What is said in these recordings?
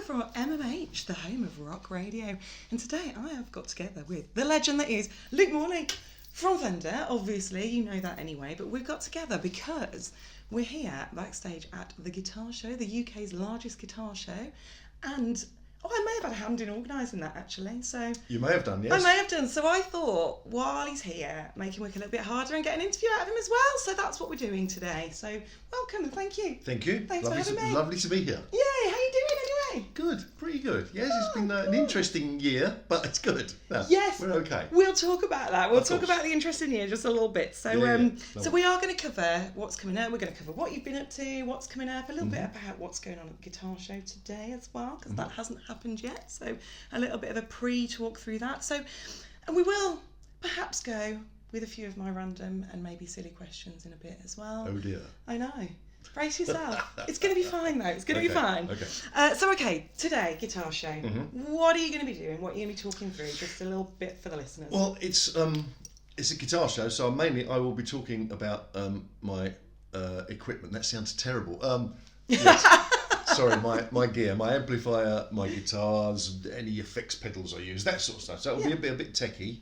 from MMH, the home of rock radio. And today I have got together with the legend that is Luke Morley from Fender. Obviously, you know that anyway, but we've got together because we're here backstage at the Guitar Show, the UK's largest guitar show. And I may have had a hand in organising that, actually. So you may have done, yes. I may have done. So I thought, while he's here, make him work a little bit harder and get an interview out of him as well. So that's what we're doing today. So welcome and thank you. Thank you. Thanks for having me. Lovely to be here. Yay, how you doing anyway? Good, pretty good. Yes, it's been an interesting year, but it's good. No, yes, we're okay. We'll talk about that. We'll talk about the interesting year just a little bit. So, so we are going to cover what's coming up. We're going to cover what you've been up to, what's coming up, a little bit about what's going on at the Guitar Show today as well, because that hasn't happened yet. So a little bit of a pre-talk through that. So, and we will perhaps go with a few of my random and maybe silly questions in a bit as well. Oh dear. I know. Brace yourself. It's going to be fine though. It's going to be fine. Okay. So today, Guitar Show. What are you going to be doing? What are you going to be talking through? Just a little bit for the listeners. Well, it's a guitar show, so mainly I will be talking about my equipment. That sounds terrible. Yes. Sorry, my gear, my amplifier, my guitars, any effects pedals I use, that sort of stuff. So it'll be a bit techie,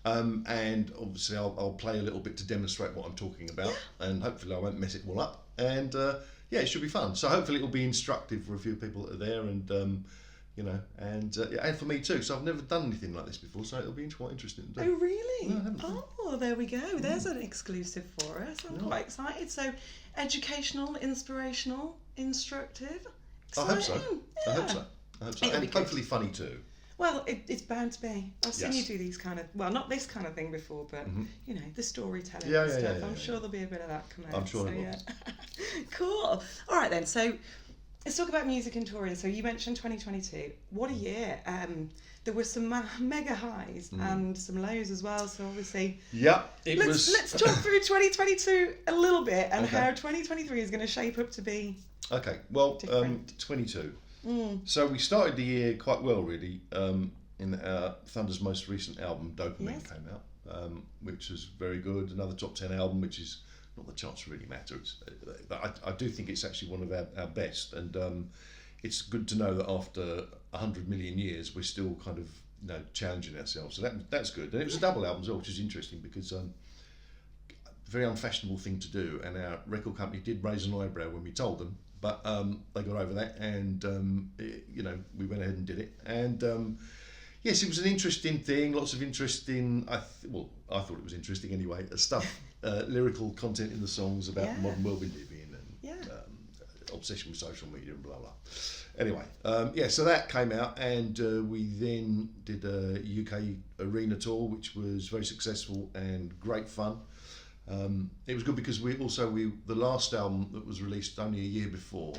and obviously I'll play a little bit to demonstrate what I'm talking about, and hopefully I won't mess it all up. And it should be fun. So hopefully it'll be instructive for a few people that are there, and and for me too. So I've never done anything like this before, so it'll be quite interesting to do. Oh really? No, I haven't. Oh, there we go. There's an exclusive for us. I'm quite excited. So educational, inspirational, instructive. Exciting. I hope so. Yeah. I hope so. And hopefully funny too. Well, it's bound to be. I've seen you do these kind of, well, not this kind of thing before, but the storytelling and stuff. I'm sure there'll be a bit of that coming out. I'm sure there will. Cool. All right then. So let's talk about music and touring. So you mentioned 2022. What a year. There were some mega highs and some lows as well. So obviously, let's talk through 2022 a little bit and how 2023 is going to shape up to be. Okay, well, different. 22. So we started the year quite well, really. In Thunder's most recent album, Dopamine, came out, which was very good. Another top 10 album, which is not the charts really matter. But I do think it's actually one of our best, and it's good to know that after 100 million years, we're still kind of challenging ourselves. So that's good. And it was a double album as well, which is interesting because very unfashionable thing to do, and our record company did raise an eyebrow when we told them. But they got over that, and we went ahead and did it. And yes, it was an interesting thing. Lots of interesting. I thought it was interesting anyway. Stuff, lyrical content in the songs about the modern world we live in, and obsession with social media and blah blah. Anyway, so that came out, and we then did a UK arena tour, which was very successful and great fun. It was good because the last album that was released only a year before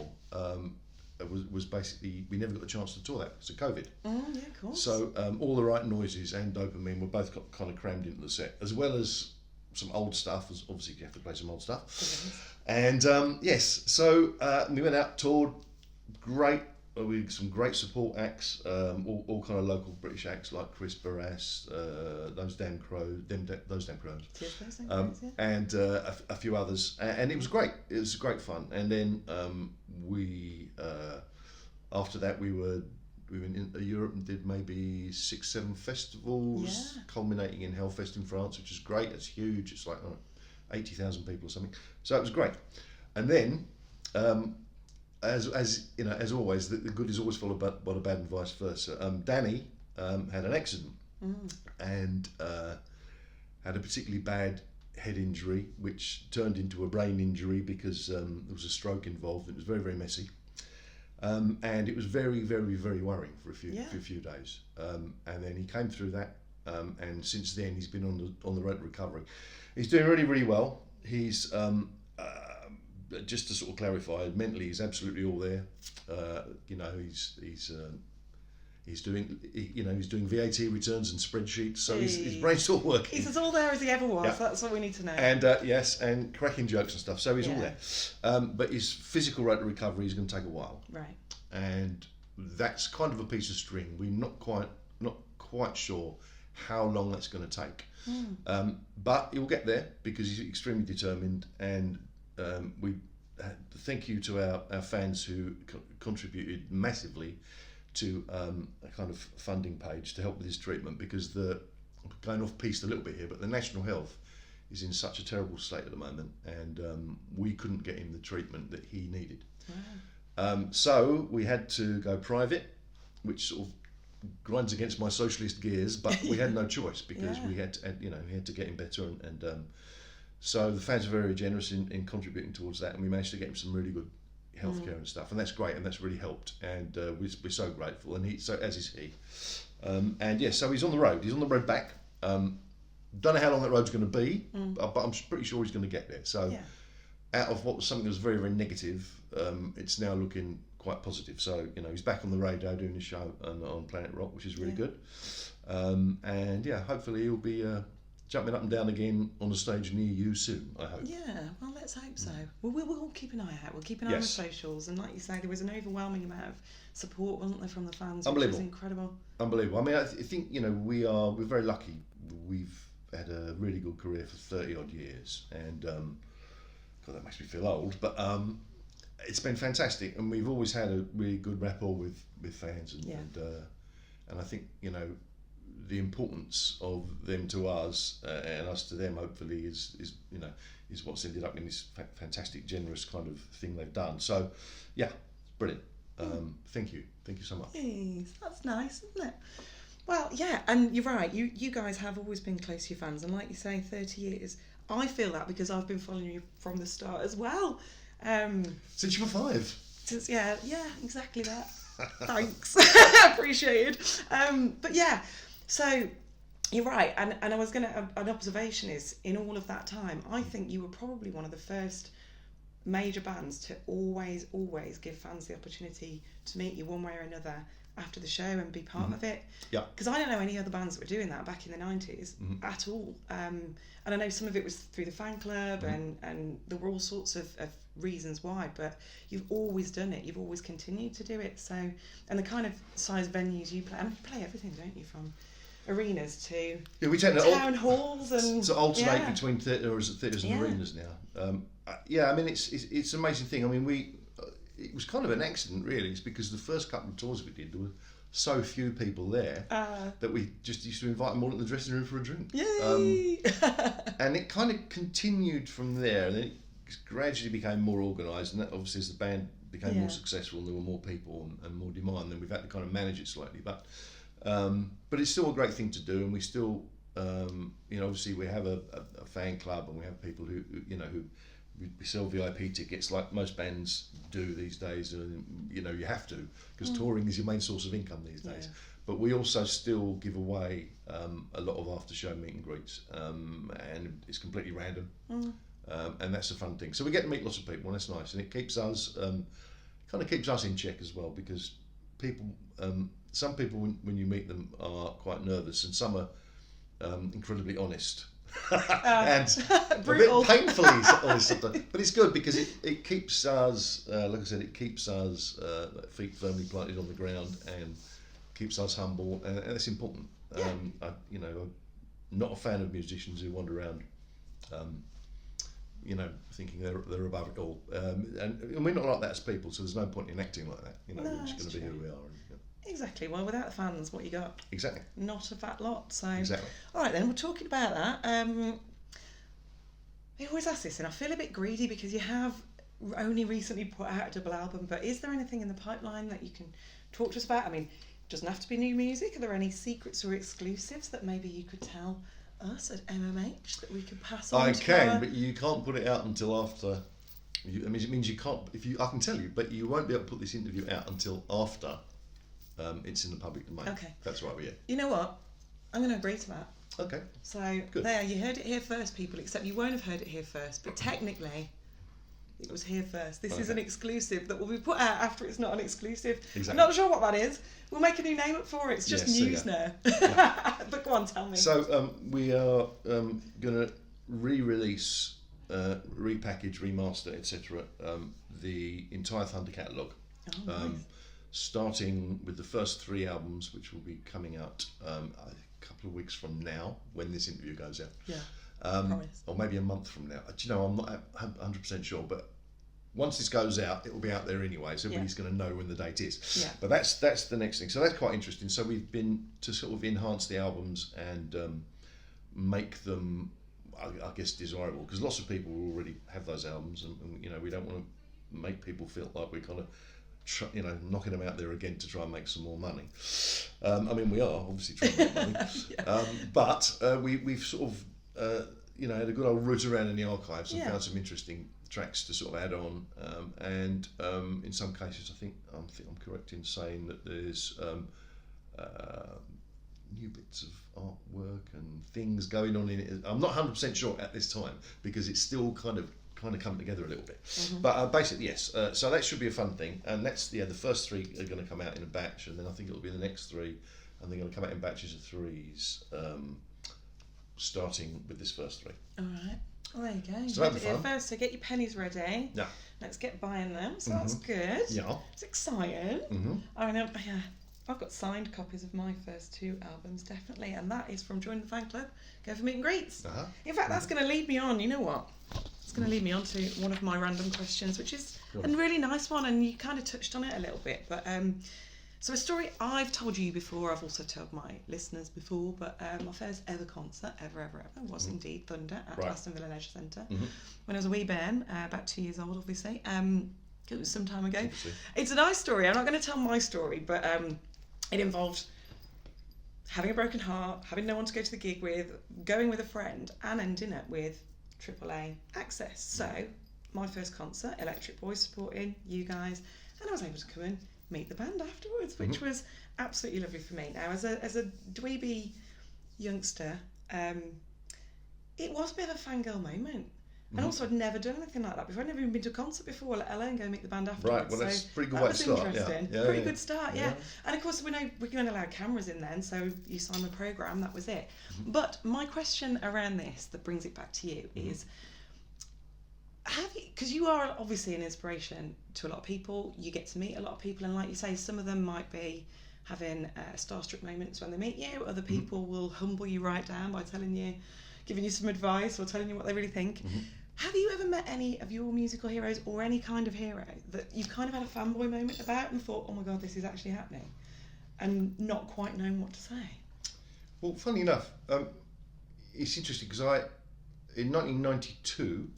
was basically, we never got the chance to tour that because of COVID. Oh yeah, of course. So All the Right Noises and Dopamine were both kind of crammed into the set, as well as some old stuff. As obviously you have to play some old stuff. And so we went out, toured, great. With some great support acts, all kind of local British acts like Chris Barras, those damn crows, and a few others, and it was great. It was great fun. And then we after that we went into Europe and did maybe 6-7 festivals, culminating in Hellfest in France, which is great. It's huge. It's like 80,000 people or something. So it was great. And then. As you know, as always, the good is always followed by the bad and vice versa. Danny had an accident and had a particularly bad head injury, which turned into a brain injury because there was a stroke involved. It was very, very messy, and it was very, very, very worrying for a few days. And then he came through that, and since then he's been on the road to recovery. He's doing really, really well. He's just to sort of clarify, mentally he's absolutely all there. He's doing VAT returns and spreadsheets, so his brain's all working. He's as all there as he ever was. That's what we need to know. And and cracking jokes and stuff. So he's all there. But his physical road to recovery is going to take a while. Right. And that's kind of a piece of string. We're not quite sure how long that's going to take. But he'll get there because he's extremely determined, and we thank you to our fans who contributed massively to a kind of funding page to help with his treatment, because going off piste a little bit here, but the National Health is in such a terrible state at the moment, and we couldn't get him the treatment that he needed. Wow. So we had to go private, which sort of grinds against my socialist gears, but we had no choice, because we had to get him better, and so the fans are very generous in contributing towards that, and we managed to get him some really good healthcare and stuff, and that's great, and that's really helped, and we're so grateful, and as is he. So he's on the road. He's on the road back. Don't know how long that road's going to be, but I'm pretty sure he's going to get there. So, out of what was something that was very, very negative, it's now looking quite positive. So, he's back on the radio doing his show on Planet Rock, which is really good. Hopefully he'll be jumping up and down again on the stage near you soon, I hope. Yeah, well, let's hope so. Well, we'll keep an eye out. We'll keep an eye on the socials. And like you say, there was an overwhelming amount of support, wasn't there, from the fans, which was incredible. Unbelievable. I mean, I think, we're very lucky. We've had a really good career for 30 odd years, and God, that makes me feel old, but it's been fantastic, and we've always had a really good rapport with fans, and I think the importance of them to us and us to them, hopefully, is what's ended up in this fantastic, generous kind of thing they've done. So brilliant. Thank you so much. Jeez, that's nice, isn't it? Well, yeah, and you're right. You guys have always been close to your fans, and like you say, 30 years. I feel that because I've been following you from the start as well. Since you were 5. Since exactly that. Thanks, appreciated. But yeah, so you're right, and I was gonna. An observation is, in all of that time, I think you were probably one of the first major bands to always give fans the opportunity to meet you one way or another after the show and be part of it. Yeah. Because I don't know any other bands that were doing that back in the 90s at all. And I know some of it was through the fan club and there were all sorts of reasons why, but you've always done it. You've always continued to do it. So, and the kind of size venues you play, I mean, you play everything, don't you? From arenas to we tend town halls and to alternate between theatres and arenas now. I mean, it's an amazing thing. I mean, it was kind of an accident, really. It's because the first couple of tours we did, there were so few people there that we just used to invite them all in the dressing room for a drink. Yay! And it kind of continued from there, and then it gradually became more organised, and that, obviously, as the band became more successful and there were more people and more demand, then we've had to kind of manage it slightly. But it's still a great thing to do, and we still, obviously we have a fan club, and we have people who we sell VIP tickets like most bands do these days, and you have to, because touring is your main source of income these days. But we also still give away a lot of after show meet and greets, and it's completely random, and that's a fun thing. So we get to meet lots of people, and that's nice, and it keeps us kind of keeps us in check as well, because people, some people when you meet them are quite nervous, and some are incredibly honest. And a bit painfully honest, but it's good because it keeps us, like I said, it keeps us feet firmly planted on the ground and keeps us humble, and that's important. I'm not a fan of musicians who wander around, thinking they're above it all, and we're not like that as people, so there's no point in acting like that. We're just going to be who we are. Exactly. Well, without the fans, what you got? Exactly. Not a fat lot. So. Exactly. All right, then we're talking about that. I always ask this, and I feel a bit greedy because you have only recently put out a double album. But is there anything in the pipeline that you can talk to us about? I mean, it doesn't have to be new music. Are there any secrets or exclusives that maybe you could tell us at MMH that we could pass on? I can, but you can't put it out until after. It means you can't. I can tell you, but you won't be able to put this interview out until after. It's in the public domain. Okay. That's right, yeah. You know what? I'm going to agree to that. Okay. So, good. There, you heard it here first, people, except you won't have heard it here first, but technically, it was here first. This is an exclusive that will be put out after it's not an exclusive. Exactly. I'm not sure what that is. We'll make a new name up for it. It's just news now. But go on, tell me. So, we are going to re-release, repackage, remaster, etc. The entire Thunder catalogue. Oh, nice. Starting with the first 3 albums, which will be coming out a couple of weeks from now, when this interview goes out. Yeah. Or maybe a month from now. Do you know, I'm not 100% sure, but once this goes out, it will be out there anyway, so everybody's going to know when the date is. Yeah. But that's the next thing. So that's quite interesting. So we've been to sort of enhance the albums and make them, I guess, desirable, because lots of people already have those albums, and you know, we don't want to make people feel like we're kind of knocking them out there again to try and make some more money. I mean, we are obviously trying to make money, but we've sort of had a good old root around in the archives and found some interesting tracks to sort of add on, and in some cases, I think I'm correct in saying that there's new bits of artwork and things going on in it. I'm not 100% sure at this time because it's still kind of coming together a little bit. But basically, yes. So that should be a fun thing. And the first 3 are going to come out in a batch, and then I think it'll be the next 3, and they're going to come out in batches of 3s, starting with this first 3. All right. Well, there you go. So that'll be fun. First, so get your pennies ready. Yeah. Let's get buying them. So that's good. Yeah. It's exciting. I mean, I've got signed copies of my first 2 albums, definitely, and that is from Join the Fan Club, Go for Meet and Greets. In fact, that's going to lead me on, you know what? It's going to lead me on to one of my random questions, which is a really nice one, and you kind of touched on it a little bit. But so a story I've told you before, I've also told my listeners before, but my first ever concert, ever, was indeed Thunder at Aston Villa Leisure Centre. When I was a wee bairn, about 2 years old, obviously. It was some time ago. Obviously. It's a nice story. I'm not going to tell my story, but it involved having a broken heart, having no one to go to the gig with, going with a friend, and ending up with AAA access. So my first concert, Electric Boys supporting you guys, and I was able to come and meet the band afterwards, which was absolutely lovely for me. Now, as a dweeby youngster, it was a bit of a fangirl moment. And also, I'd never done anything like that before. I'd never even been to a concert before, let alone go meet the band afterwards. Right, well, that's a pretty good way to start. Interesting. Pretty good start, yeah. And of course, we know we can allow cameras in then, so you sign the programme, that was it. But my question around this, that brings it back to you, is, because you are obviously an inspiration to a lot of people, you get to meet a lot of people, and like you say, some of them might be having starstruck moments when they meet you, other people will humble you right down by giving you some advice or telling you what they really think. Have you ever met any of your musical heroes or any kind of hero that you've kind of had a fanboy moment about and thought, oh my God, this is actually happening, and not quite known what to say? Well, funny enough, it's interesting because in 1992,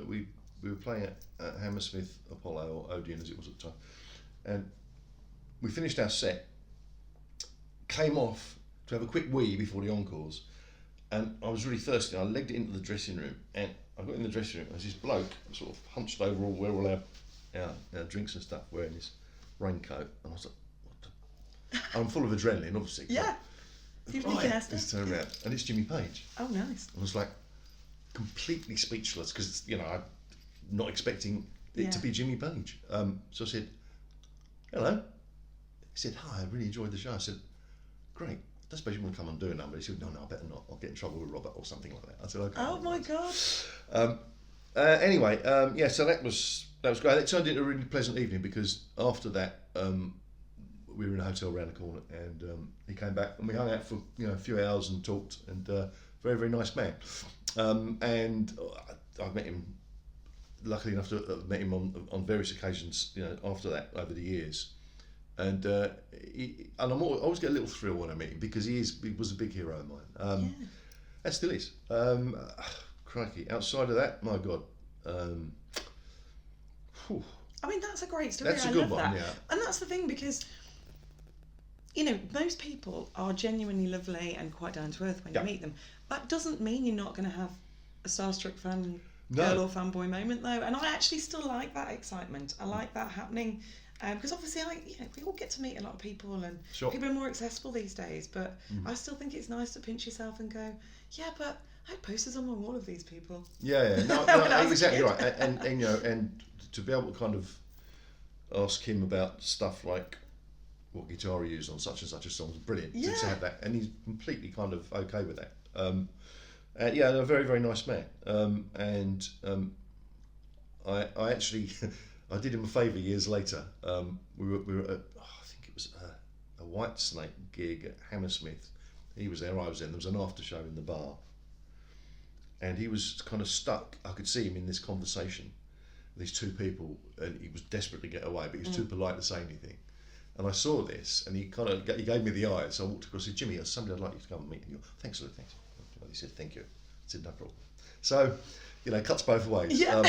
we were playing at Hammersmith Apollo, or Odeon as it was at the time, and we finished our set, came off to have a quick wee before the encores, and I was really thirsty. I legged it into the dressing room, and I got in the dressing room, and there's this bloke sort of hunched over where all our drinks and stuff, wearing this raincoat, and I was like, what the... I'm full of adrenaline, obviously. Yeah. Let's turn around, and it's Jimmy Page. Oh, nice. I was like completely speechless because I'm not expecting it to be Jimmy Page. So I said, hello. He said, hi, I really enjoyed the show. I said, great. I suppose you want to come and do a number. He said, no, I better not. I'll get in trouble with Robert or something like that. I said, okay. Oh my God. Anyway, so that was great. It turned into a really pleasant evening because after that, we were in a hotel around the corner, and he came back and we hung out for a few hours and talked, and very, very nice man. And I've met him, luckily enough to have met him on various occasions, after that over the years. And I always get a little thrill when I meet him because he was a big hero of mine. And still is. Crikey. Outside of that, my God. I mean, that's a great story. That's a good one, yeah. And that's the thing, because most people are genuinely lovely and quite down to earth when you meet them. That doesn't mean you're not going to have a starstruck fan girl or fanboy moment, though. And I actually still like that excitement. I like that happening. Because obviously, we all get to meet a lot of people, and people are more accessible these days. But I still think it's nice to pinch yourself and go, yeah, but I had posters on my wall of these people. Yeah. No, exactly right. And to be able to kind of ask him about stuff like what guitar he used on such and such a song is brilliant. Yeah. To have that, and he's completely kind of okay with that. A very, very nice man. I actually. I did him a favour years later. We were at, I think it was a White Snake gig at Hammersmith. He was there, I was there. There was an after show in the bar, and he was kind of stuck. I could see him in this conversation, these two people, and he was desperate to get away, but he was too polite to say anything. And I saw this, and he gave me the eye. So I walked across and said, "Jimmy, there's somebody I'd like you to come and meet." And thanks, Luke, thanks. And he said, "Thank you." I said, "No problem." So, cuts both ways. Yeah.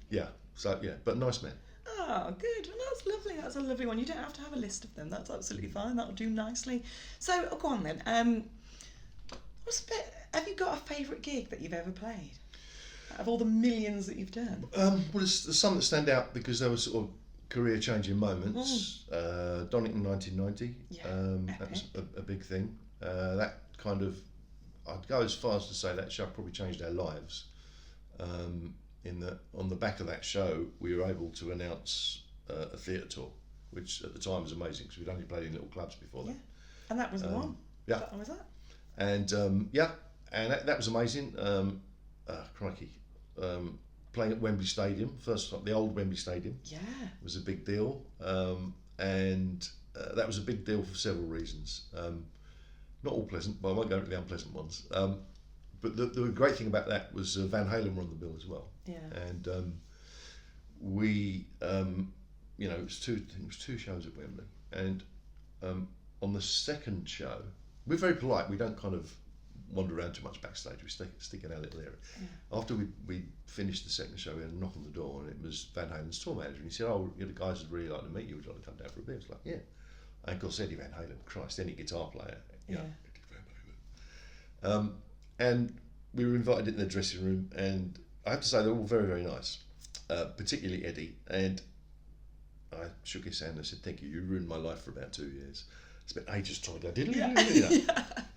Yeah. So but nice man. Oh, good. Well, that's lovely. That's a lovely one. You don't have to have a list of them. That's absolutely fine. That'll do nicely. So, go on then. Have you got a favourite gig that you've ever played? Out of all the millions that you've done? Well, there's some that stand out because they were sort of career-changing moments. Donington 1990. That was a big thing. That kind of, I'd go as far as to say that show probably changed our lives. In that, on the back of that show, we were able to announce a theatre tour, which at the time was amazing because we'd only played in little clubs before that. And that was the one. Yeah. What was that? And and that was amazing. Crikey. Playing at Wembley Stadium, first time, the old Wembley Stadium. Yeah. Was a big deal. And that was a big deal for several reasons. Not all pleasant, but I won't go into the unpleasant ones. But the great thing about that was Van Halen were on the bill as well. Yeah. And we, it was two shows at Wembley. And on the second show, we're very polite. We don't kind of wander around too much backstage. We stick in our little area. Yeah. After we finished the second show, we had a knock on the door, and it was Van Halen's tour manager. And he said, "Oh, the guys would really like to meet you. Would you like to come down for a beer?" I was like, "Yeah." And of course, Eddie Van Halen, Christ, any guitar player. Yeah. Eddie Van Halen. And we were invited into the dressing room, and I have to say they're all very, very nice, particularly Eddie. And I shook his hand and I said, "Thank you. You ruined my life for about 2 years." Spent ages trying to go diddly. Yeah. And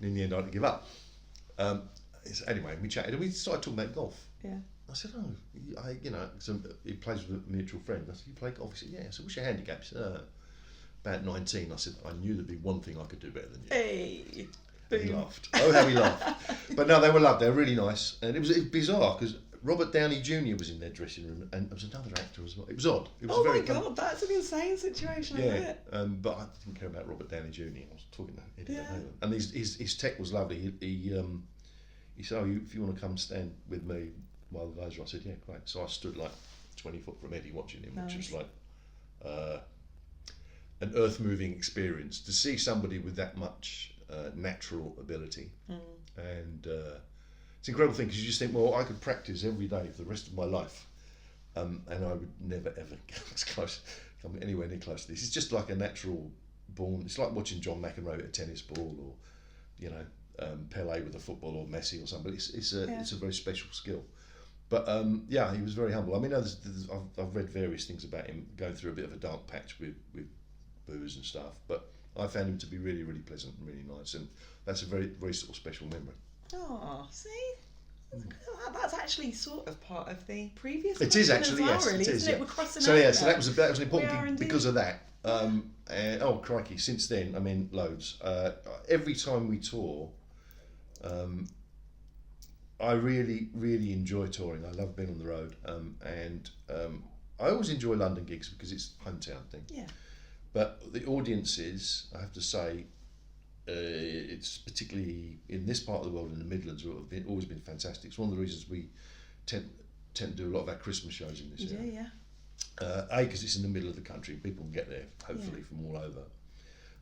in the end, I had to give up. Anyway, we chatted and we started talking about golf. Yeah. I said, so he plays with a mutual friend. I said, "You play golf?" He said, "Yeah." I said, "What's your handicap?" He said, "About 19. I said, "I knew there'd be one thing I could do better than you." Hey. He laughed. Oh, how he laughed. But no, they were loved. They were really nice. And it was bizarre because Robert Downey Jr. was in their dressing room and there was another actor as well. It was odd. It was my God, that's an insane situation, isn't it? But I didn't care about Robert Downey Jr. I was talking to Eddie Van Halen. And his tech was lovely. He said, "Oh, if you want to come stand with me while the guys are," I said, "Yeah, great." So I stood like 20 foot from Eddie watching him, which was like an earth-moving experience to see somebody with that much natural ability. And it's an incredible thing because you just think, well, I could practice every day for the rest of my life, and I would never ever come anywhere near close to this. It's just like a natural born. It's like watching John McEnroe at a tennis ball, or Pele with a football, or Messi or something. It's a very special skill. But he was very humble. I mean, I've read various things about him going through a bit of a dark patch with booze and stuff, but I found him to be really, really pleasant and really nice, and that's a very, very sort of special memory. Oh, see? That's actually sort of part of the previous. It is actually, well, yes, really, it is. Isn't it? We're crossing so over. So that was an important gig because of that. Oh crikey! Since then, I mean, loads. Every time we tour, I really, really enjoy touring. I love being on the road, and I always enjoy London gigs because it's a hometown thing. Yeah. But the audiences, I have to say, it's particularly in this part of the world, in the Midlands, have always been fantastic. It's one of the reasons we tend to do a lot of our Christmas shows in this area. Yeah. Because it's in the middle of the country, people can get there hopefully from all over.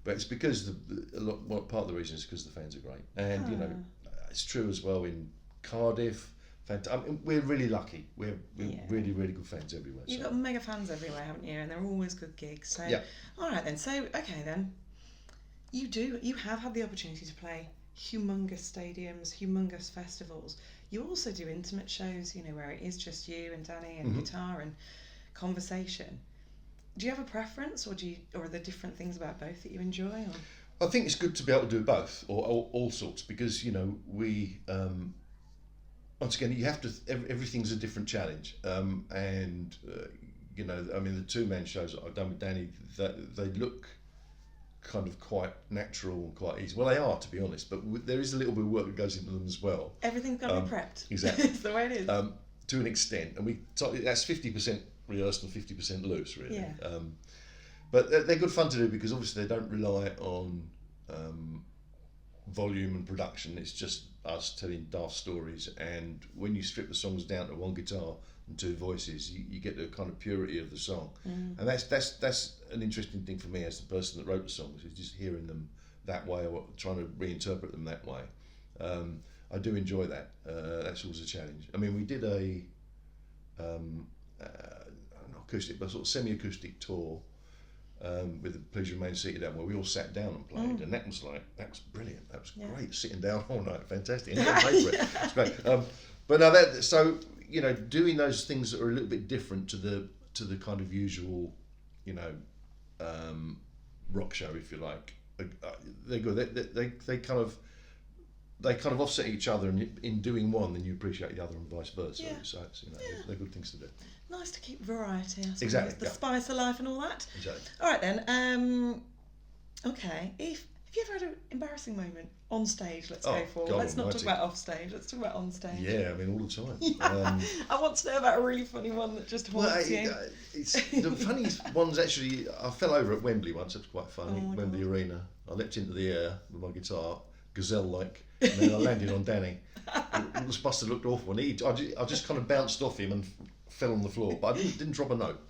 But it's because part of the reason is because the fans are great, and it's true as well in Cardiff. I mean, we're really lucky. We're really, really good fans everywhere. You've got mega fans everywhere, haven't you? And they're always good gigs. So, all right then. So, okay then. You have had the opportunity to play humongous stadiums, humongous festivals. You also do intimate shows, where it is just you and Danny and guitar and conversation. Do you have a preference, or are there different things about both that you enjoy? Or? I think it's good to be able to do both, or all sorts, because we. Once again, you have to. Everything's a different challenge, and I mean, the two-man shows that I've done with Danny, they look kind of quite natural and quite easy. Well, they are, to be honest, but there is a little bit of work that goes into them as well. Everything's got to be prepped. Exactly. It's the way it is. To an extent, and that's 50% rehearsed and 50% loose, really. Yeah. But they're good fun to do because obviously they don't rely on volume and production. It's just us telling daft stories, and when you strip the songs down to one guitar, and two voices, you get the kind of purity of the song, and that's an interesting thing for me as the person that wrote the songs, is just hearing them that way or trying to reinterpret them that way. I do enjoy that. That's always a challenge. I mean, we did an acoustic, but sort of semi-acoustic tour with the Please Remain Seated album, where we all sat down and played, and that was brilliant. That was great, sitting down all night, fantastic. And getting paid for it. It's great. But now so doing those things that are a little bit different to the kind of usual, rock show, if you like, they're good. They kind of offset each other, and in doing one, then you appreciate the other, and vice versa. Yeah. So it's, they're good things to do. Nice to keep variety, I suppose. Exactly. The spice of life and all that. Exactly. All right then. Okay. Have you ever had an embarrassing moment on stage? Let's go for. Let's not talk about off stage. Let's talk about on stage. Yeah, I mean, all the time. Yeah. I want to know about a really funny one that just haunts you. It's the funniest one's actually. I fell over at Wembley once. It was quite funny. Wembley Arena. I leapt into the air with my guitar, gazelle-like, and then I landed on Danny. The buster looked awful, and I just kind of bounced off him and fell on the floor, but I didn't drop a note.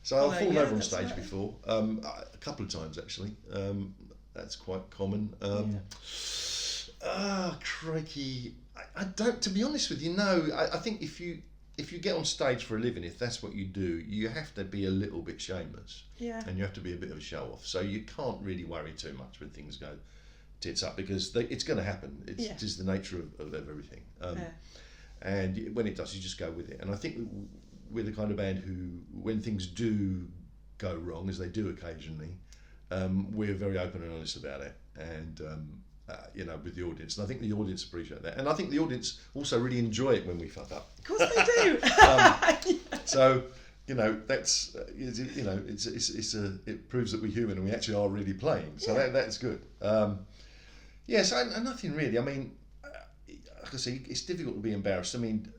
So I've fallen over on stage before, a couple of times actually. That's quite common. Crikey! I don't. To be honest with you, no. I think if you get on stage for a living, if that's what you do, you have to be a little bit shameless. Yeah. And you have to be a bit of a show off. So you can't really worry too much when things go tits up, because it's going to happen. It is the nature of everything. And when it does, you just go with it. And I think we're the kind of band who, when things do go wrong, as they do occasionally, we're very open and honest about it, and with the audience. And I think the audience appreciate that, and I think the audience also really enjoy it when we fuck up. Of course they do. So that's it proves that we're human and we actually are really playing. So that's good. So nothing really. I mean, like I say, it's difficult to be embarrassed. I mean,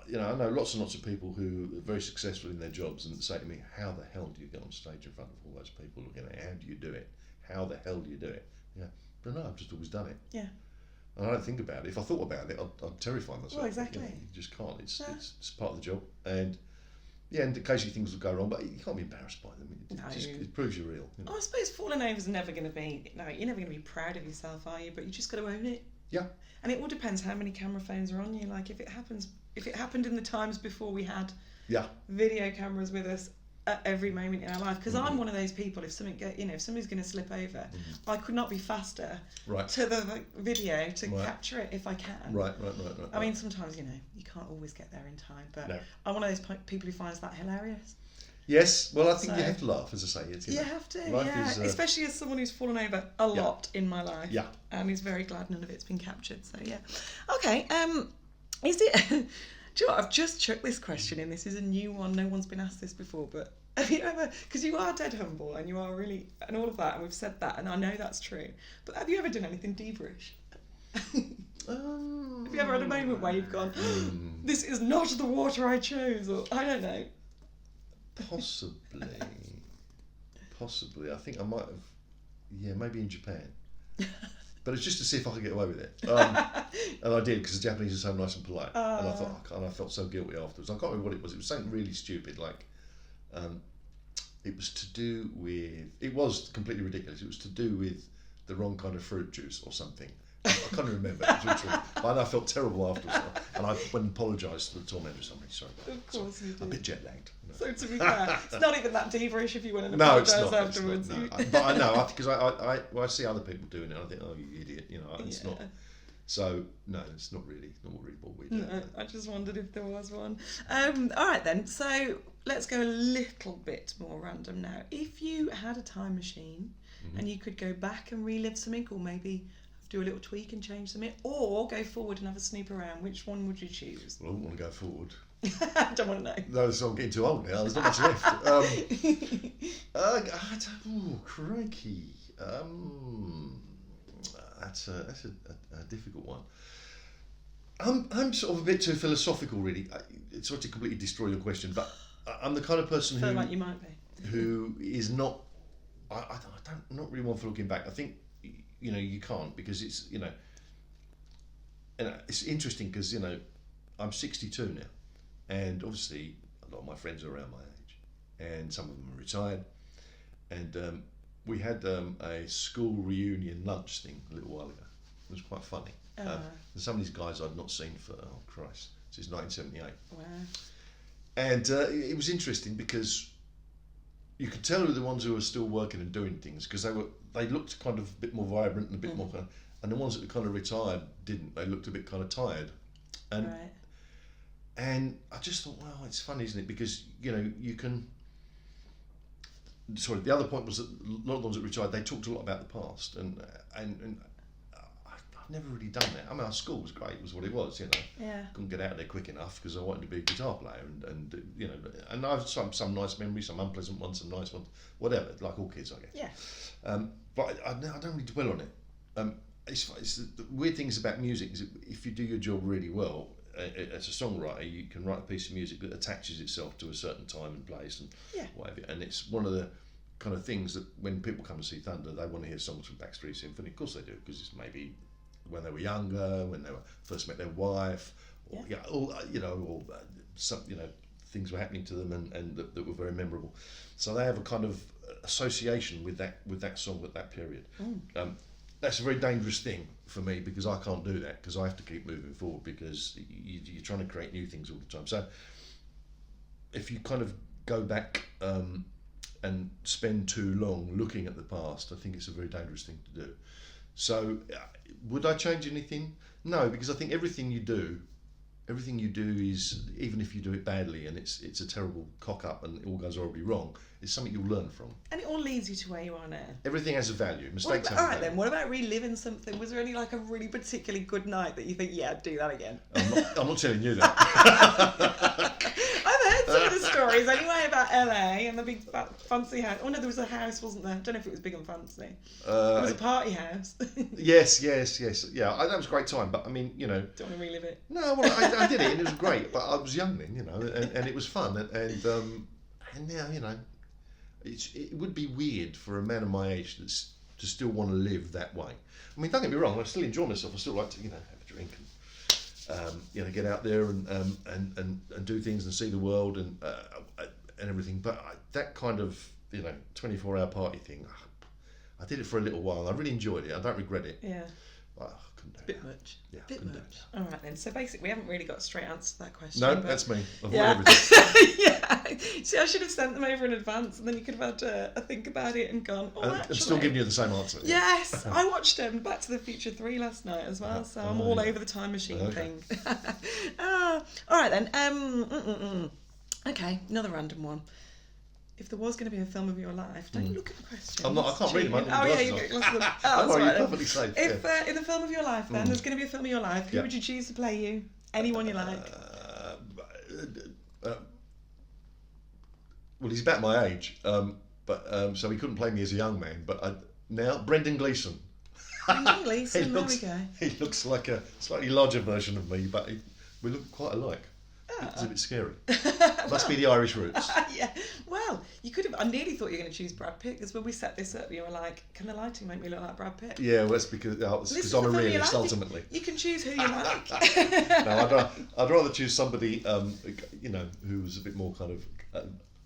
I know lots and lots of people who are very successful in their jobs and say to me, "How the hell do you get on stage in front of all those people looking at it? How do you do it? How the hell do you do it?" Yeah, but no, I've just always done it. Yeah. And I don't think about it. If I thought about it, I'd terrify myself. Well, exactly. You just can't. It's part of the job, and and occasionally things will go wrong, but you can't be embarrassed by them. It proves you're real. I suppose falling over is never going to be. No, you're never going to be proud of yourself, are you? But you just got to own it. Yeah. And it all depends how many camera phones are on you. Like if it happened in the times before we had video cameras with us at every moment in our life, because I'm one of those people, if somebody's going to slip over, I could not be faster to the video to capture it if I can. Right. I mean, sometimes, you can't always get there in time, but I'm one of those people who finds that hilarious. Yes, well, I think you have to laugh, as I say. You have to, especially as someone who's fallen over a lot in my life. Yeah. And is very glad none of it's been captured, so yeah. Okay, is it... Do you know what? I've just chucked this question in. This is a new one. No one's been asked this before, but have you ever... Because you are dead humble, and you are really... And all of that, and we've said that, and I know that's true. But have you ever done anything diva-ish? Have you ever had a moment where you've gone, this is not the water I chose, or I don't know. Possibly. I think I might have, maybe in Japan. But it's just to see if I could get away with it. And I did, because the Japanese are so nice and polite. And I felt so guilty afterwards. I can't remember what it was. It was something really stupid, like, it was to do with, it was completely ridiculous. It was to do with the wrong kind of fruit juice or something. I can't remember. But I felt terrible afterwards, and I went and apologised to the tour manager. I'm really sorry about that. Of course you did. I'm a bit jet lagged. So to be fair, it's not even that diva-ish if you went and apologised afterwards. No. But I know, because I see other people doing it, and I think, oh, you idiot, it's not. So no, it's not really what we do. No, I just wondered if there was one. All right then. So let's go a little bit more random now. If you had a time machine and you could go back and relive something, or maybe do a little tweak and change something, or go forward and have a snoop around, which one would you choose? Well, I wouldn't want to go forward. I don't want to know. No, so I'm getting too old now. There's not much left. Crikey. That's a difficult one. I'm sort of a bit too philosophical, really. It's sort of completely destroy your question, but I'm the kind of person who... I feel like you might be. Who is not... I don't not really one for looking back. I think, you can't, because it's, and it's interesting because, I'm 62 now. and obviously a lot of my friends are around my age, and some of them are retired, and we had a school reunion lunch thing a little while ago. It was quite funny. And some of these guys I'd not seen for, oh Christ, since 1978. Wow. And it was interesting because you could tell who the ones who were still working and doing things, because they looked kind of a bit more vibrant and a bit more kind of, and the ones that were kind of retired didn't. They looked a bit kind of tired. And right. And I just thought, well, it's fun, isn't it? Because, you know, you can... Sorry, the other point was that a lot of the ones that retired, they talked a lot about the past, and I've never really done that. I mean, our school was great, was what it was, you know. Yeah. Couldn't get out there quick enough because I wanted to be a guitar player, and you know, and I've some nice memories, some unpleasant ones, some nice ones, whatever, like all kids, I guess. Yeah. But I don't really dwell on it. It's the weird things about music is if you do your job really well, as a songwriter, you can write a piece of music that attaches itself to a certain time and place and whatever. And it's one of the kind of things that when people come to see Thunder, they want to hear songs from Backstreet Symphony. Of course they do, because it's maybe when they were younger, when they first met their wife, or or some things were happening to them and that were very memorable. So they have a kind of association with that song at that period. That's a very dangerous thing for me because I can't do that, because I have to keep moving forward, because you're trying to create new things all the time. So if you kind of go back and spend too long looking at the past, I think it's a very dangerous thing to do. So would I change anything? No, because I think everything you do is, even if you do it badly and it's a terrible cock up and it all goes horribly wrong, it's something you'll learn from. And it all leads you to where you are now. Everything has a value. Mistakes have a value. Alright then, what about reliving something? Was there any like a really particularly good night that you think, yeah, I'd do that again? I'm not telling you that. I've heard some of the stories anyway about LA and the big fancy house. Oh no, there was a house, wasn't there? I don't know if it was big and fancy. It was a party house. Yes. Yeah, that was a great time, but I mean, you know... Don't want to relive it? No, well, I did it and it was great, but I was young then, you know, and it was fun. And now, you know, it would be weird for a man of my age to still want to live that way. I mean, don't get me wrong, I still enjoy myself. I still like to, you know, have a drink and get out there and do things and see the world and everything. But that kind of, you know, 24-hour party thing, I did it for a little while. I really enjoyed it. I don't regret it. Yeah. But I couldn't do it. Bit much. Yeah, bit much. All right then. So basically, we haven't really got a straight answer to that question. No, that's me. Avoid everything. Yeah. See, I should have sent them over in advance, and then you could have had a think about it and gone. Oh, actually. And still giving you the same answer. Yes, I watched Back to the Future 3 last night as well, so I'm all over the time machine thing. All right then. Okay, another random one. If there was going to be a film of your life, don't look at the question. I'm not. I can't read them. Oh yeah, you get glasses on. Oh, that's right. Perfectly safe. If in the film of your life, then there's going to be a film of your life. Who would you choose to play you? Anyone you like? Well, he's about my age, but so he couldn't play me as a young man. But now Brendan Gleeson. Brendan Gleeson. There we go. He looks like a slightly larger version of me, but we look quite alike. It's a bit scary. Must be the Irish roots. Yeah. Well, you could have. I nearly thought you were going to choose Brad Pitt, because when we set this up, you were like, "Can the lighting make me look like Brad Pitt?" Yeah, well, that's because I'm a realist. Ultimately, you can choose who you like. No, I'd rather choose somebody, you know, who was a bit more kind of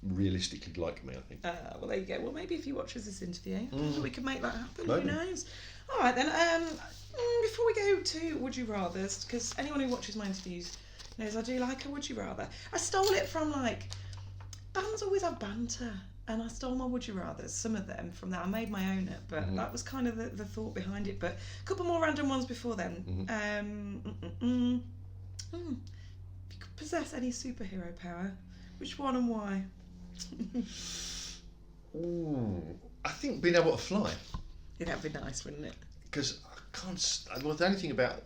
realistically like me. I think. Well, there you go. Well, maybe if you watch this interview, we could make that happen. Maybe. Who knows? All right then. Before we go to Would You Rathers, because anyone who watches my interviews knows I do like a Would You Rather. I stole it from, like, bands always have banter, and I stole my Would You Rathers, some of them from that. I made my own up, but that was kind of the thought behind it. But a couple more random ones before then. If you could possess any superhero power, which one and why? I think being able to fly. Yeah, that'd be nice, wouldn't it? Because I can't... Well, the only thing about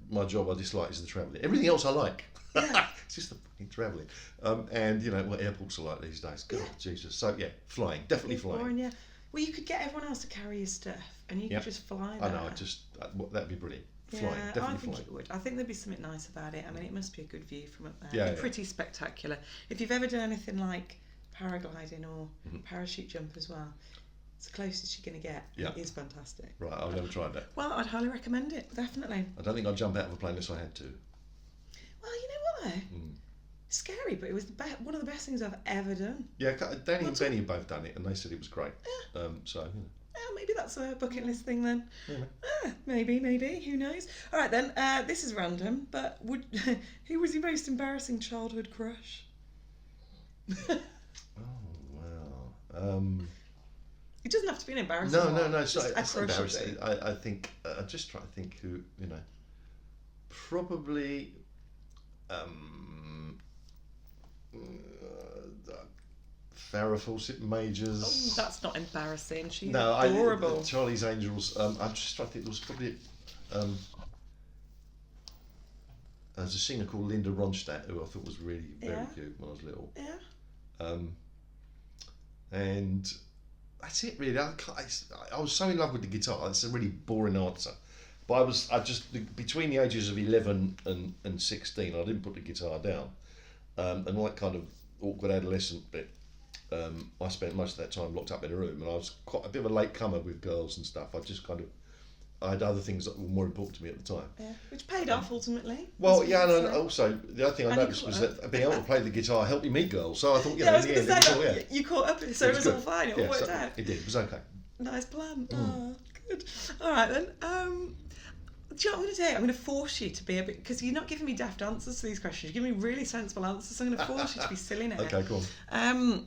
my job I dislike is the travelling. Everything else I like. Yeah. It's just the fucking travelling. And, you know, what airports are like these days. God, Jesus. So, yeah, flying. Definitely flying. Boring, yeah. Well, you could get everyone else to carry your stuff, and you could just fly there. I know, that'd be brilliant. Flying, definitely flying. I think it would. I think there'd be something nice about it. I mean, it must be a good view from up there. Yeah, it'd be pretty spectacular. If you've ever done anything like paragliding or parachute jump as well, it's the closest you're going to get. Yeah. It is fantastic. Right, I've never tried that. Well, I'd highly recommend it, definitely. I don't think I'd jump out of a plane unless I had to. Well, you know what though? scary, but it was one of the best things I've ever done. Yeah, Danny and Benny have both done it, and they said it was great. Yeah. So, you know. Maybe that's a bucket list thing then. Yeah. Maybe, who knows? All right then, this is random, but who was your most embarrassing childhood crush? Oh, wow. It doesn't have to be an embarrassing No, one. it's not embarrassing. Thing. I think, I'm just trying to think who, you know, probably, Farrah Fawcett Majors. Oh, that's not embarrassing. She's adorable. Charlie's Angels. I'm just trying to think. There was probably there's a singer called Linda Ronstadt who I thought was really very cute when I was little. Yeah. And that's it really. I was so in love with the guitar. That's a really boring answer. But I just between the ages of 11 and 16, I didn't put the guitar down, and all that kind of awkward adolescent bit. I spent most of that time locked up in a room, and I was quite a bit of a late comer with girls and stuff. I had other things that were more important to me at the time. Yeah, which paid off ultimately. Well, yeah, and also the other thing I noticed was that being able to play the guitar helped me meet girls. So I thought, I was going to say, you caught up, so it was all fine. It all worked out. It did. It was okay. Nice plan. Oh, good. All right then. Do you know what I'm going to do? I'm going to force you to be a bit, because you're not giving me daft answers to these questions. You're giving me really sensible answers, so I'm going to force you to be silly now. Okay, go on.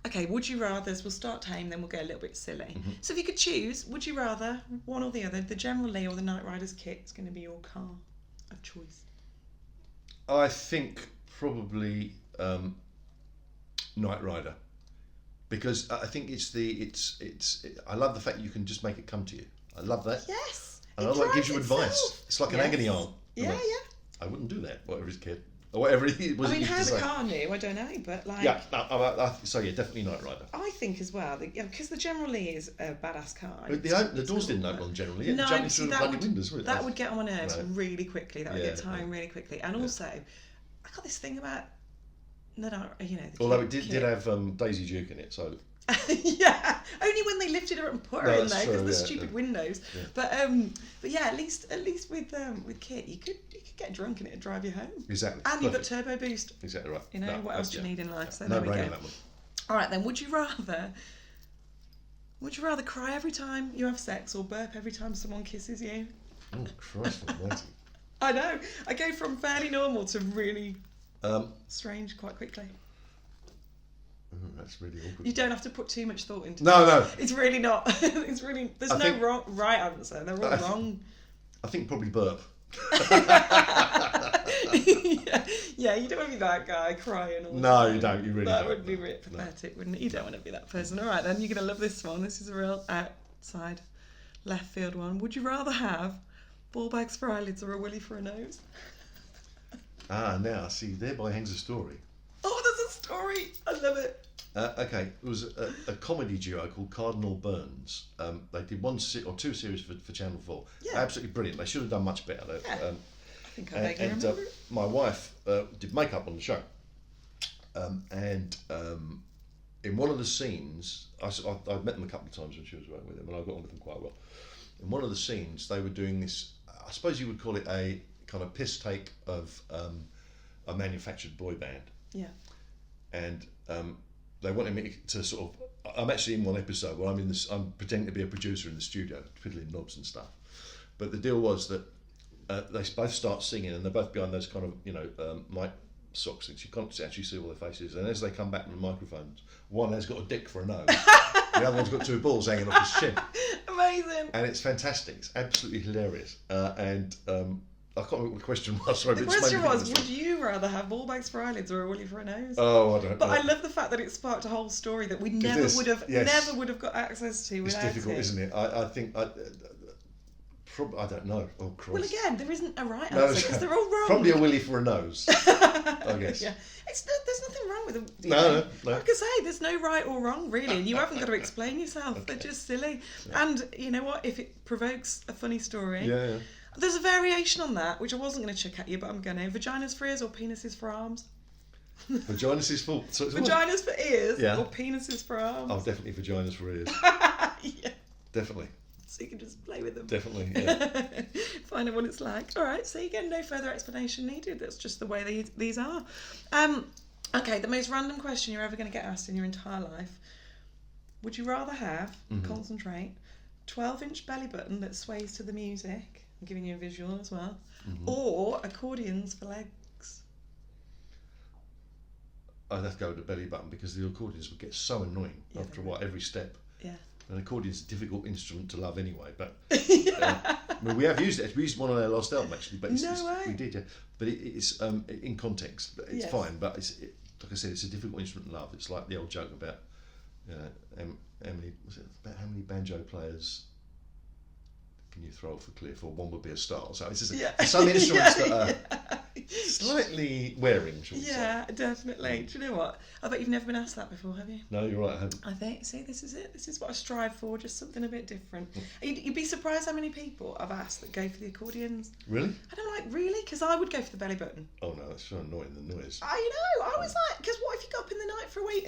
Okay, would you rather, we'll start tame, then we'll go a little bit silly. Mm-hmm. So if you could choose, would you rather, one or the other, the General Lee or the Night Rider's kit is going to be your car of choice? I think probably Night Rider. Because I think I love the fact you can just make it come to you. I love that. Yes. And I like gives you advice. It's like an agony aunt. Yeah. I wouldn't do that, whatever his kid. Or whatever it was. I mean, how the car knew, I don't know, but like... Yeah, so yeah, definitely Night Rider. I think as well, because the General Lee is a badass car. The doors didn't open on General Lee. No, that would get on my nerves really quickly. That would get tiring really quickly. And also, I got this thing about... Although it did have Daisy Duke in it, so... Yeah, only when they lifted her up and put her in there because the stupid windows. Yeah. But yeah, at least with Kit, you could get drunk in it and drive you home. Exactly. And you've got turbo boost. Exactly right. You know what else do you need in life? So no there we go. That one. All right then. Would you rather cry every time you have sex or burp every time someone kisses you? Oh Christ Almighty! I know. I go from fairly normal to really strange quite quickly. That's really awkward. You don't have to put too much thought into it. No. It's really not. There's no right answer. They're all wrong. I think probably burp. Yeah, you don't want to be that guy crying all the No, time. you don't. You really don't. That would be really pathetic, wouldn't it? You don't want to be that person. All right, then you're going to love this one. This is a real outside left field one. Would you rather have ball bags for eyelids or a willy for a nose? Now, see, thereby hangs a story. Oh, there's a story. I love it. Okay, it was a comedy duo called Cardinal Burns. They did or two series for Channel 4. Yeah. Absolutely brilliant. They should have done much better. Yeah. I think I vaguely remember it. My wife did makeup on the show. And in one of the scenes, I'd met them a couple of times when she was working with them, and I got on with them quite well. In one of the scenes, they were doing this, I suppose you would call it a kind of piss take of a manufactured boy band. Yeah. And they wanted me to sort of... I'm actually in one episode where I'm pretending to be a producer in the studio, fiddling knobs and stuff. But the deal was that they both start singing, and they're both behind those kind of, mic socks that you can't actually see all their faces. And as they come back from the microphones, one has got a dick for a nose, the other one's got two balls hanging off his chin. Amazing. And it's fantastic. It's absolutely hilarious. I can't remember what the question was. Sorry, the question was, would you rather have ball bags for eyelids or a willy for a nose? Oh, I don't know. But I love the fact that it sparked a whole story that we never would have got access to without it. It's difficult, isn't it? I think... I don't know. Oh, Christ. Well, again, there isn't a right answer because they're all wrong. Probably a willy for a nose, I guess. Yeah. There's nothing wrong with them. No. Like I say, there's no right or wrong, really. You haven't got to explain yourself. Okay. They're just silly. Yeah. And you know what? If it provokes a funny story... Yeah. There's a variation on that, which I wasn't going to chuck at you, but I'm going to. Vaginas for ears or penises for arms? Vaginas is for... Vaginas for ears or penises for arms? Oh, definitely vaginas for ears. Yeah. Definitely. so you can just play with them. Definitely, yeah. Find out what it's like. All right, so again, no further explanation needed. That's just the way these are. Okay, the most random question you're ever going to get asked in your entire life. Would you rather have, concentrate, 12-inch belly button that sways to the music, I'm giving you a visual as well, or accordions for legs? I'd have to go with the belly button because the accordions would get so annoying after a while, every step. Yeah. An accordion's a difficult instrument to love anyway, but I mean, we have used it. We used one on our last album actually, but we did, yeah. But it's in context, it's fine. But like I said, it's a difficult instrument to love. It's like the old joke about how many banjo players can you throw off a cliff, or one would be a star. So it's just some instruments that are slightly wearing, shall we say. Yeah, definitely. Do you know what? I bet you've never been asked that before, have you? No, you're right, I haven't. I think, see, this is it. This is what I strive for, just something a bit different. You'd be surprised how many people I've asked that go for the accordions. Really? And I'm like, really? Because I would go for the belly button. Oh no, that's so annoying, the noise. I know. I was like, because what if you got up in the night for a week?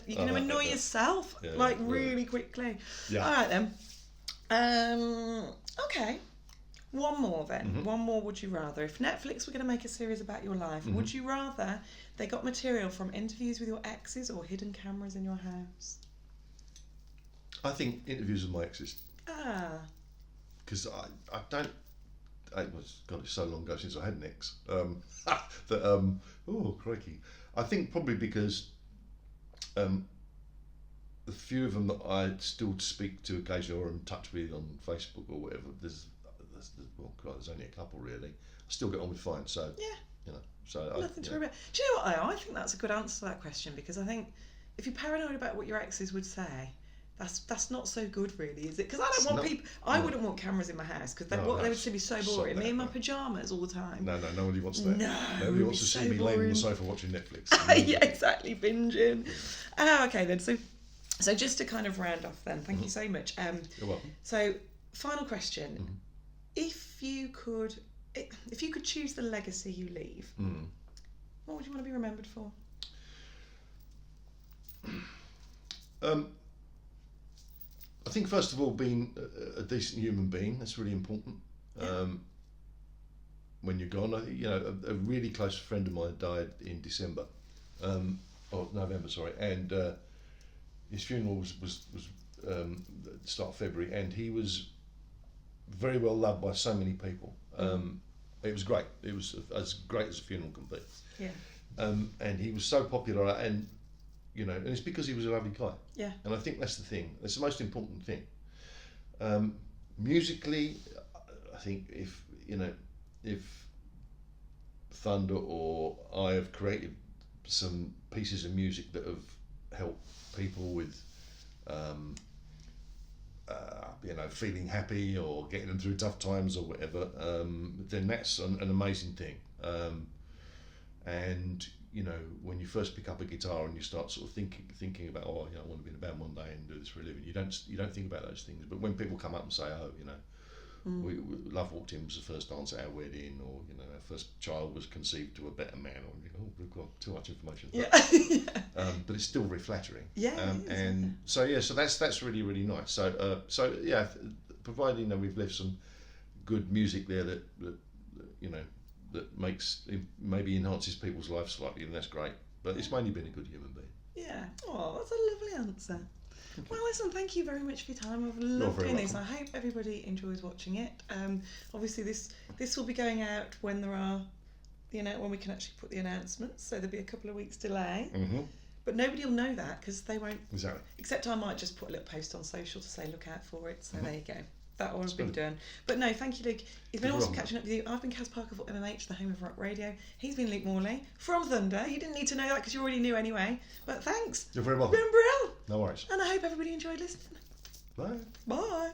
You're going to annoy yourself really quickly. Yeah. All right then. Okay. One more then. One more would you rather. If Netflix were going to make a series about your life, would you rather they got material from interviews with your exes or hidden cameras in your house? I think interviews with my exes. Because I don't... God, it's so long ago since I had an ex. Oh, crikey. I think probably because the few of them that I still speak to occasionally or in touch with on Facebook or whatever, there's only a couple really. I still get on with fine, so nothing to worry about. Do you know what I think that's a good answer to that question, because I think if you're paranoid about what your exes would say, that's not so good really, is it? Because I don't want people. I wouldn't want cameras in my house because they would see me so boring. Me in my pajamas all the time. No, nobody wants that. Nobody wants to see me laying on the sofa watching Netflix. Yeah, exactly, binging. Okay then. So just to kind of round off then, thank you so much. You're welcome. So final question: if you could choose the legacy you leave, what would you want to be remembered for? I think first of all being a decent human being. That's really important. When you're gone, a really close friend of mine died in November, sorry, and his funeral was the start of February, and he was very well loved by so many people. It was great. It was as great as a funeral can be. Yeah. And he was so popular, and and it's because he was a lovely guy. Yeah. And I think that's the thing. That's the most important thing. Musically, I think if Thunder or I have created some pieces of music that have helped people with feeling happy or getting them through tough times or whatever, then that's an amazing thing. And when you first pick up a guitar and you start sort of thinking about, I want to be in a band one day and do this for a living, you don't think about those things. But when people come up and say, we love walked in, was the first dance at our wedding, or our first child was conceived to a better man, or we've got too much information. But it's still very flattering. So that's really, really nice. So providing we've left some good music there that maybe enhances people's lives slightly, and that's great. But it's mainly been a good human being. Yeah. Oh, that's a lovely answer. Well, listen, thank you very much for your time. I've loved doing this. I hope everybody enjoys watching it. Obviously, this will be going out when there are, when we can actually put the announcements. So there'll be a couple of weeks delay. But nobody will know that because they won't. Exactly. Except I might just put a little post on social to say look out for it. So there you go. That all has been done. But no, thank you, Luke. It's been awesome catching up with you. I've been Caz Parker for MMH, the home of rock radio. He's been Luke Morley from Thunder. You didn't need to know that because you already knew anyway. But thanks. You're very welcome. Been brilliant. No worries. And I hope everybody enjoyed listening. Bye. Bye.